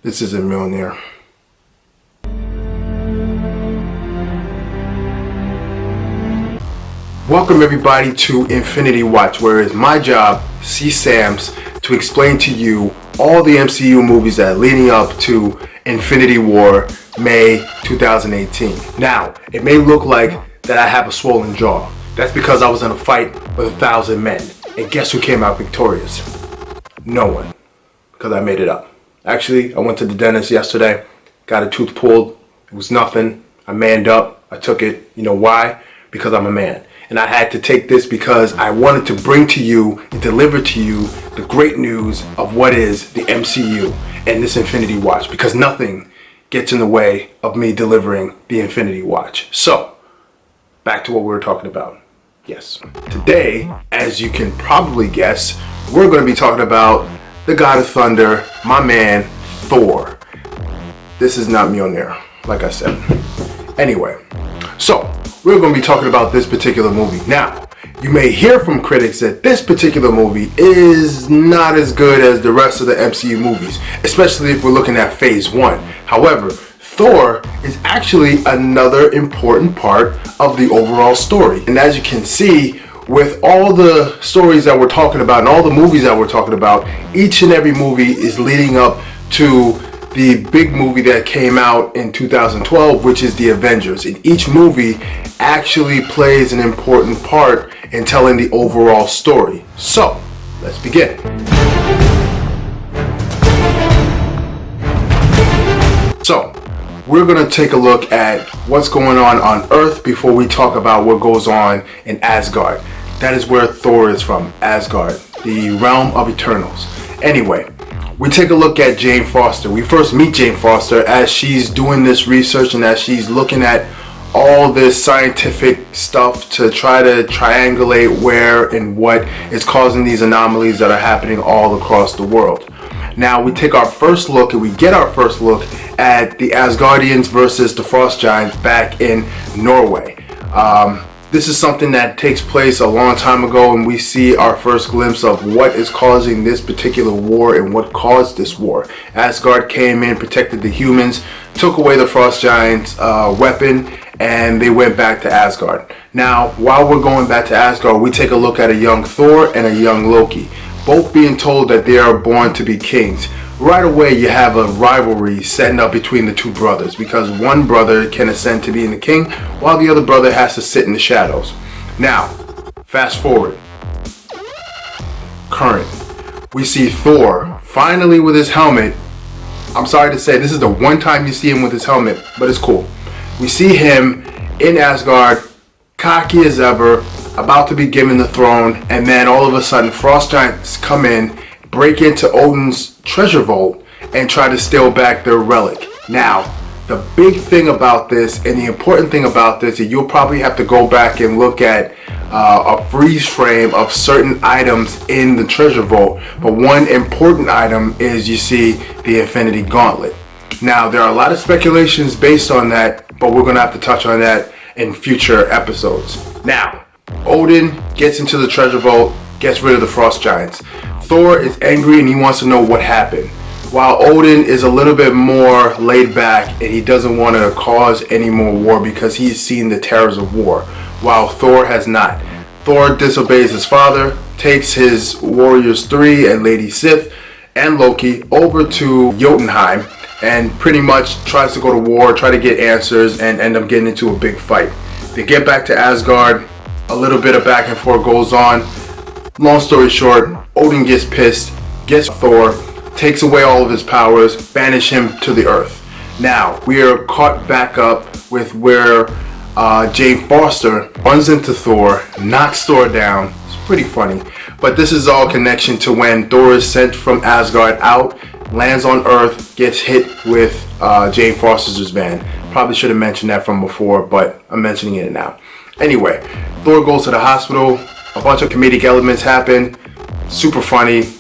This isn't Mjolnir. Welcome everybody to Infinity Watch, where it's my job, C. Sam's, to explain to you all the MCU movies that are leading up to Infinity War, May 2018. Now, it may look like that I have a swollen jaw. That's because I was in a fight with 1,000 men. And guess who came out victorious? No one. Because I made it up. Actually, I went to the dentist yesterday, got a tooth pulled. It was nothing. I manned up. I took it. You know why? Because I'm a man. And I had to take this because I wanted to bring to you and deliver to you the great news of what is the MCU and this Infinity Watch, because nothing gets in the way of me delivering the Infinity Watch. So, back to what we were talking about. Yes. Today, as you can probably guess, we're going to be talking about the God of Thunder, my man, Thor. This is not Mjolnir, like I said. Anyway, so we're going to be talking about this particular movie. Now, you may hear from critics that this particular movie is not as good as the rest of the MCU movies, especially if we're looking at Phase 1. However, Thor is actually another important part of the overall story. And as you can see, with all the stories that we're talking about and all the movies that we're talking about, each and every movie is leading up to the big movie that came out in 2012, which is The Avengers. And each movie actually plays an important part in telling the overall story. So, let's begin. So, we're going to take a look at what's going on Earth before we talk about what goes on in Asgard. That is where Thor is from, Asgard, the realm of Eternals. Anyway, we take a look at Jane Foster. We first meet Jane Foster as she's doing this research and as she's looking at all this scientific stuff to try to triangulate where and what is causing these anomalies that are happening all across the world. Now we take our first look and we get our first look at the Asgardians versus the Frost Giants back in Norway. This is something that takes place a long time ago, and we see our first glimpse of what is causing this particular war and what caused this war. Asgard came in, protected the humans, took away the Frost Giants' weapon, and they went back to Asgard. Now, while we're going back to Asgard, we take a look at a young Thor and a young Loki, both being told that they are born to be kings. Right away, you have a rivalry setting up between the two brothers, because one brother can ascend to being the king while the other brother has to sit in the shadows. Now, fast forward. Current. We see Thor finally with his helmet. I'm sorry to say, this is the one time you see him with his helmet, but it's cool. We see him in Asgard, cocky as ever, about to be given the throne, and then all of a sudden Frost Giants come in, break into Odin's treasure vault, and try to steal back their relic. Now, the big thing about this, and the important thing about this, is you'll probably have to go back and look at a freeze frame of certain items in the treasure vault. But one important item is, you see, the Infinity Gauntlet. Now, there are a lot of speculations based on that, but we're going to have to touch on that in future episodes. Now, Odin gets into the treasure vault, gets rid of the Frost Giants. Thor is angry and he wants to know what happened, while Odin is a little bit more laid back and he doesn't want to cause any more war because he's seen the terrors of war, while Thor has not. Thor disobeys his father, takes his Warriors 3 and Lady Sif and Loki over to Jotunheim, and pretty much tries to go to war, try to get answers, and end up getting into a big fight. They get back to Asgard, a little bit of back and forth goes on. Long story short, Odin gets pissed, gets Thor, takes away all of his powers, banish him to the earth. Now, we are caught back up with where Jane Foster runs into Thor, knocks Thor down. It's pretty funny. But this is all connection to when Thor is sent from Asgard out, lands on Earth, gets hit with Jane Foster's van. Probably should have mentioned that from before, but I'm mentioning it now. Anyway, Thor goes to the hospital. A bunch of comedic elements happen. Super funny.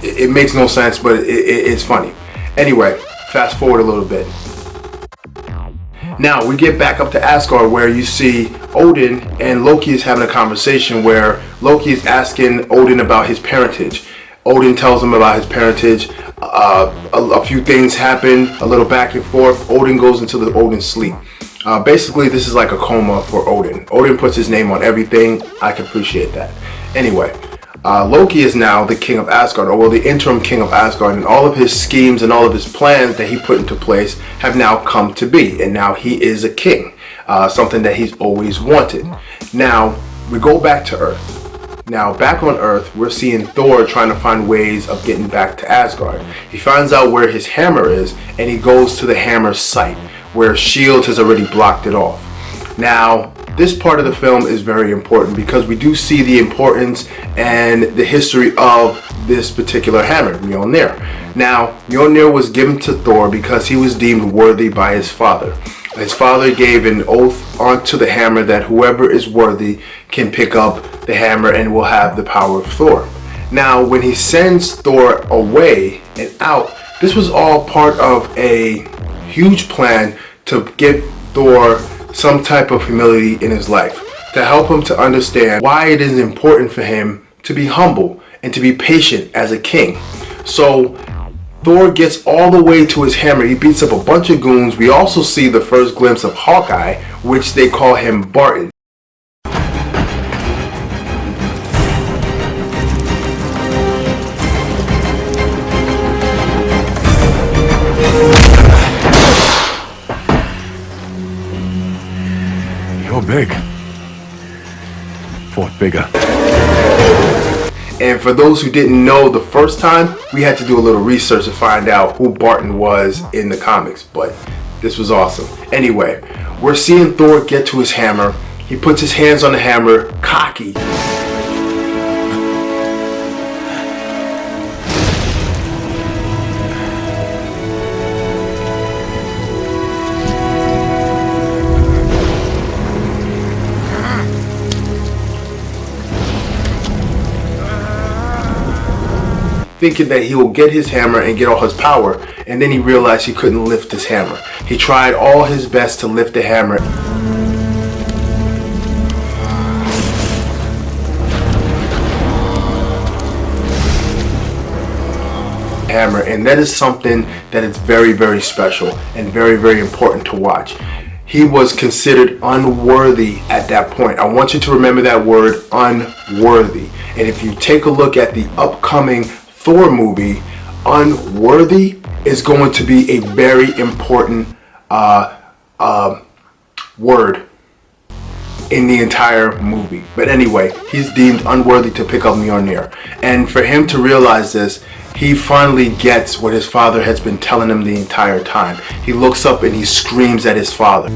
It makes no sense, but it's funny. Anyway, fast forward a little bit. Now we get back up to Asgard, where you see Odin and Loki is having a conversation where Loki is asking Odin about his parentage. Odin tells him about his parentage. A few things happen, a little back and forth. Odin goes into the Odin sleep. Basically, this is like a coma for Odin. Odin puts his name on everything. I can appreciate that. Anyway, Loki is now the king of Asgard, or well, the interim king of Asgard, and all of his schemes and all of his plans that he put into place have now come to be, and now he is a king, something that he's always wanted. Now, we go back to Earth. Now, back on Earth, we're seeing Thor trying to find ways of getting back to Asgard. He finds out where his hammer is, and he goes to the hammer's site, where S.H.I.E.L.D. has already blocked it off. Now, this part of the film is very important because we do see the importance and the history of this particular hammer, Mjolnir. Now, Mjolnir was given to Thor because he was deemed worthy by his father. His father gave an oath onto the hammer that whoever is worthy can pick up the hammer and will have the power of Thor. Now, when he sends Thor away and out, this was all part of a huge plan to give Thor some type of humility in his life, to help him to understand why it is important for him to be humble and to be patient as a king. So Thor gets all the way to his hammer. He beats up a bunch of goons. We also see the first glimpse of Hawkeye, which they call him Barton. You're big. Fought bigger. And for those who didn't know the first time, we had to do a little research to find out who Barton was in the comics, but this was awesome. Anyway, we're seeing Thor get to his hammer. He puts his hands on the hammer, cocky. Thinking that he will get his hammer and get all his power, and then he realized he couldn't lift his hammer. He tried all his best to lift the hammer. And that is something that is very, very special and very, very important to watch. He was considered unworthy at that point. I want you to remember that word, unworthy. And if you take a look at the upcoming Thor movie, unworthy is going to be a very important word in the entire movie. But anyway, he's deemed unworthy to pick up Mjolnir. And for him to realize this, he finally gets what his father has been telling him the entire time. He looks up and he screams at his father.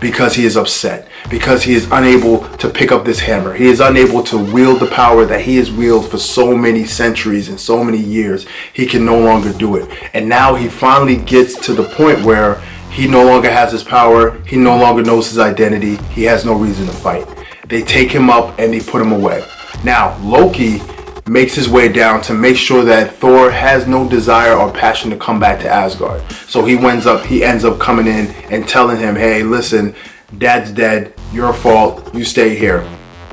Because he is upset, because he is unable to pick up this hammer. He is unable to wield the power that he has wielded for so many centuries and so many years. He can no longer do it. And now he finally gets to the point where he no longer has his power. He no longer knows his identity. He has no reason to fight. They take him up and they put him away. Now, Loki makes his way down to make sure that Thor has no desire or passion to come back to Asgard. So he ends up coming in and telling him, hey, listen, Dad's dead, your fault, you stay here.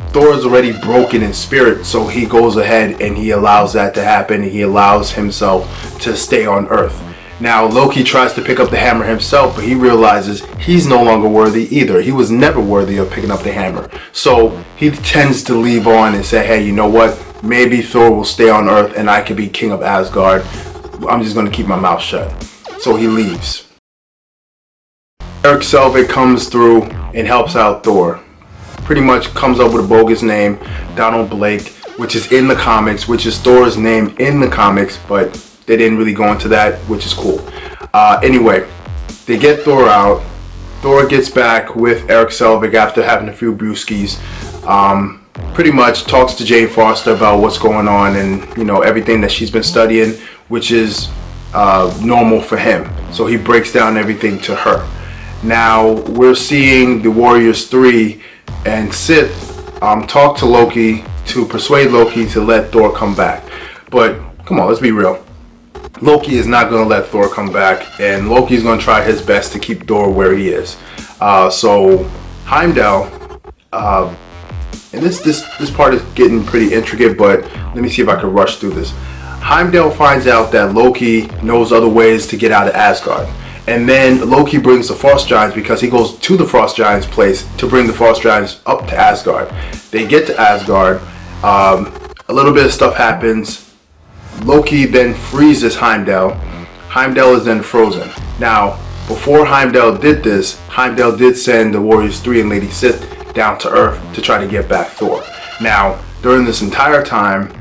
Thor is already broken in spirit, so he goes ahead and he allows that to happen. He allows himself to stay on Earth. Now, Loki tries to pick up the hammer himself, but he realizes he's no longer worthy either. He was never worthy of picking up the hammer. So he tends to leave on and say, hey, you know what? Maybe Thor will stay on Earth and I can be king of Asgard. I'm just going to keep my mouth shut. So he leaves. Eric Selvig comes through and helps out Thor. Pretty much comes up with a bogus name, Donald Blake, which is in the comics, which is Thor's name in the comics, but they didn't really go into that, which is cool. Anyway, they get Thor out. Thor gets back with Eric Selvig after having a few brewskis. Pretty much talks to Jane Foster about what's going on and, you know, everything that she's been studying, which is normal for him. So he breaks down everything to her. Now we're seeing the Warriors 3 and Sith talk to Loki to persuade Loki to let Thor come back. But come on, let's be real. Loki is not going to let Thor come back, and Loki's going to try his best to keep Thor where he is. So Heimdall, and this part is getting pretty intricate, but let me see if I can rush through this. Heimdall finds out that Loki knows other ways to get out of Asgard. And then Loki brings the Frost Giants because he goes to the Frost Giants' place to bring the Frost Giants up to Asgard. They get to Asgard. A little bit of stuff happens. Loki then freezes Heimdall. Heimdall is then frozen. Now, before Heimdall did this, Heimdall did send the Warriors 3 and Lady Sif down to Earth to try to get back Thor. Now, during this entire time,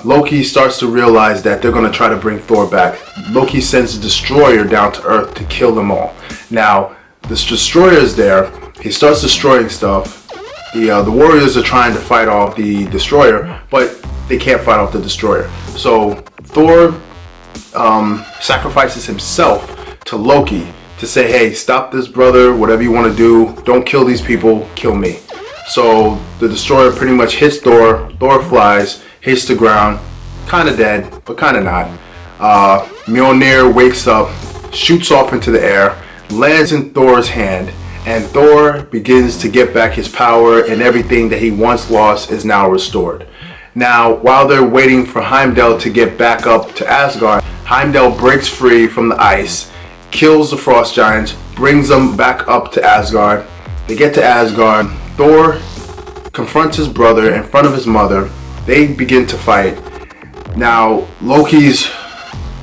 Loki starts to realize that they're going to try to bring Thor back. Loki sends a destroyer down to Earth to kill them all. Now, this destroyer is there. He starts destroying stuff. The Warriors are trying to fight off the destroyer, but they can't fight off the destroyer. So Thor sacrifices himself to Loki to say, hey, stop this, brother. Whatever you want to do, don't kill these people, kill me. So the destroyer pretty much hits Thor. Thor flies, hits the ground, kind of dead, but kind of not. Mjolnir wakes up, shoots off into the air, lands in Thor's hand, and Thor begins to get back his power, and everything that he once lost is now restored. Now, while they're waiting for Heimdall to get back up to Asgard, Heimdall breaks free from the ice, kills the Frost Giants, brings them back up to Asgard. They get to Asgard. Thor confronts his brother in front of his mother. They begin to fight. Now, Loki's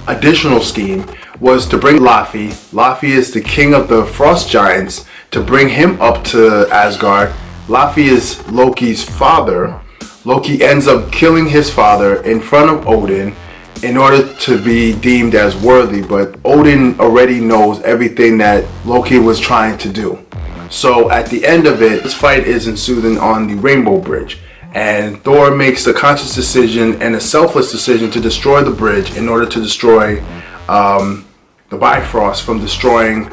additional scheme was to bring Laufey. Laufey is the king of the Frost Giants, to bring him up to Asgard. Laufey is Loki's father. Loki ends up killing his father in front of Odin in order to be deemed as worthy, but Odin already knows everything that Loki was trying to do. So at the end of it, this fight is ensuing on the Rainbow Bridge, and Thor makes the conscious decision and a selfless decision to destroy the bridge in order to destroy the Bifrost from destroying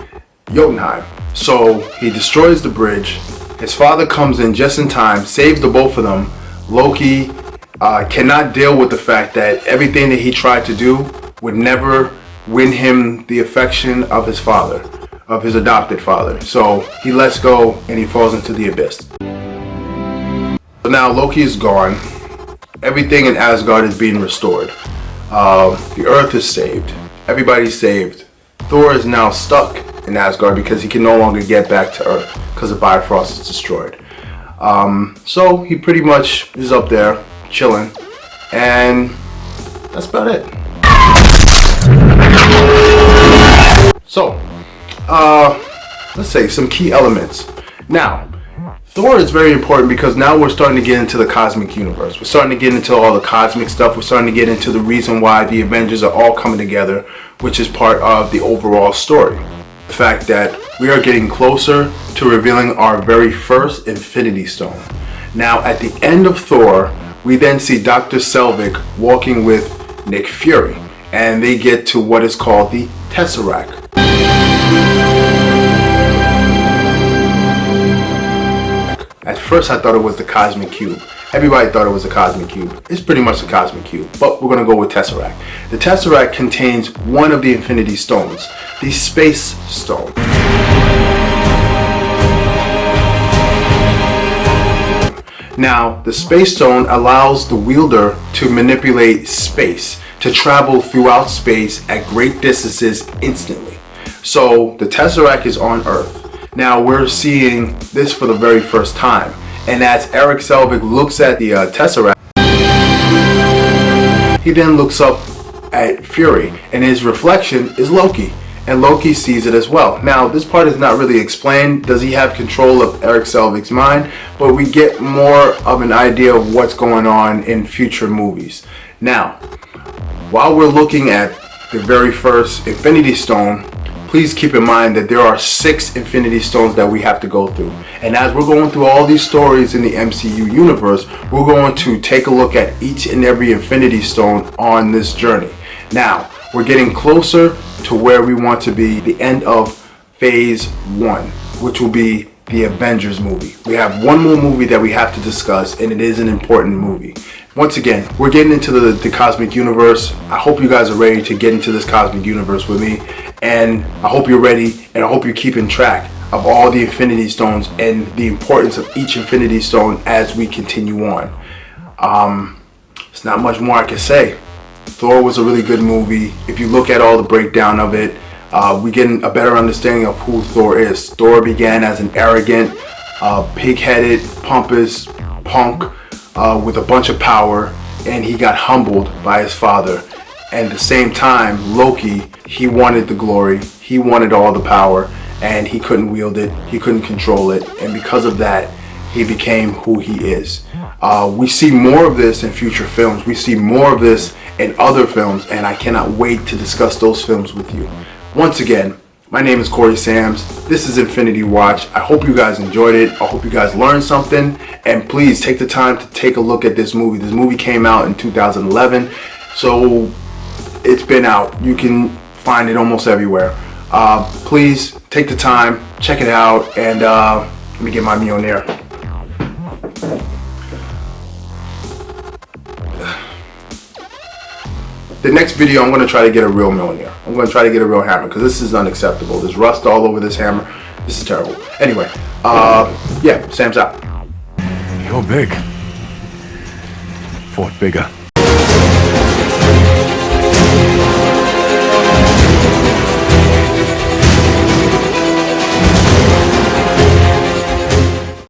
Jotunheim. So he destroys the bridge. His father comes in just in time, saves the both of them. Loki cannot deal with the fact that everything that he tried to do would never win him the affection of his father, of his adopted father. So he lets go and he falls into the abyss. So now Loki is gone. Everything in Asgard is being restored. The earth is saved. Everybody's saved. Thor is now stuck in Asgard because he can no longer get back to Earth because the Bifrost is destroyed. So he pretty much is up there chilling, and that's about it. So let's say some key elements. Now, Thor is very important because now we're starting to get into the cosmic universe. We're starting to get into all the cosmic stuff. We're starting to get into the reason why the Avengers are all coming together, which is part of the overall story. The fact that we are getting closer to revealing our very first Infinity Stone. Now, at the end of Thor, we then see Dr. Selvig walking with Nick Fury, and they get to what is called the Tesseract. At first I thought it was the Cosmic Cube. Everybody thought it was the Cosmic Cube. It's pretty much the Cosmic Cube, but we're going to go with Tesseract. The Tesseract contains one of the Infinity Stones, the Space Stone. Now, the Space Stone allows the wielder to manipulate space, to travel throughout space at great distances instantly. So the Tesseract is on Earth. Now we're seeing this for the very first time, and as Eric Selvig looks at the Tesseract, he then looks up at Fury, and his reflection is Loki, and Loki sees it as well. Now this part is not really explained. Does he have control of Eric Selvig's mind? But we get more of an idea of what's going on in future movies. Now, while we're looking at the very first Infinity Stone, please keep in mind that there are 6 Infinity Stones that we have to go through. And as we're going through all these stories in the MCU universe, we're going to take a look at each and every Infinity Stone on this journey. Now, we're getting closer to where we want to be, the end of Phase 1, which will be the Avengers movie. We have one more movie that we have to discuss, and it is an important movie. Once again, we're getting into the cosmic universe. I hope you guys are ready to get into this cosmic universe with me, and I hope you're ready, and I hope you're keeping track of all the Infinity Stones and the importance of each Infinity Stone as we continue on. There's not much more I can say. Thor was a really good movie. If you look at all the breakdown of it, we get a better understanding of who Thor is. Thor began as an arrogant, pig-headed, pompous punk with a bunch of power, and he got humbled by his father. And at the same time, Loki, he wanted the glory, he wanted all the power, and he couldn't wield it, he couldn't control it, and because of that, he became who he is. We see more of this in future films. We see more of this in other films, and I cannot wait to discuss those films with you. Once again, my name is Corey Sams. This is Infinity Watch. I hope you guys enjoyed it. I hope you guys learned something. And please take the time to take a look at this movie. This movie came out in 2011, so it's been out. You can find it almost everywhere. Please take the time, check it out, and let me get my Mjolnir. The next video, I'm going to try to get a real Mjolnir. I'm going to try to get a real hammer, because this is unacceptable. There's rust all over this hammer. This is terrible. Anyway, yeah, Sam's out. You're big. Fought bigger.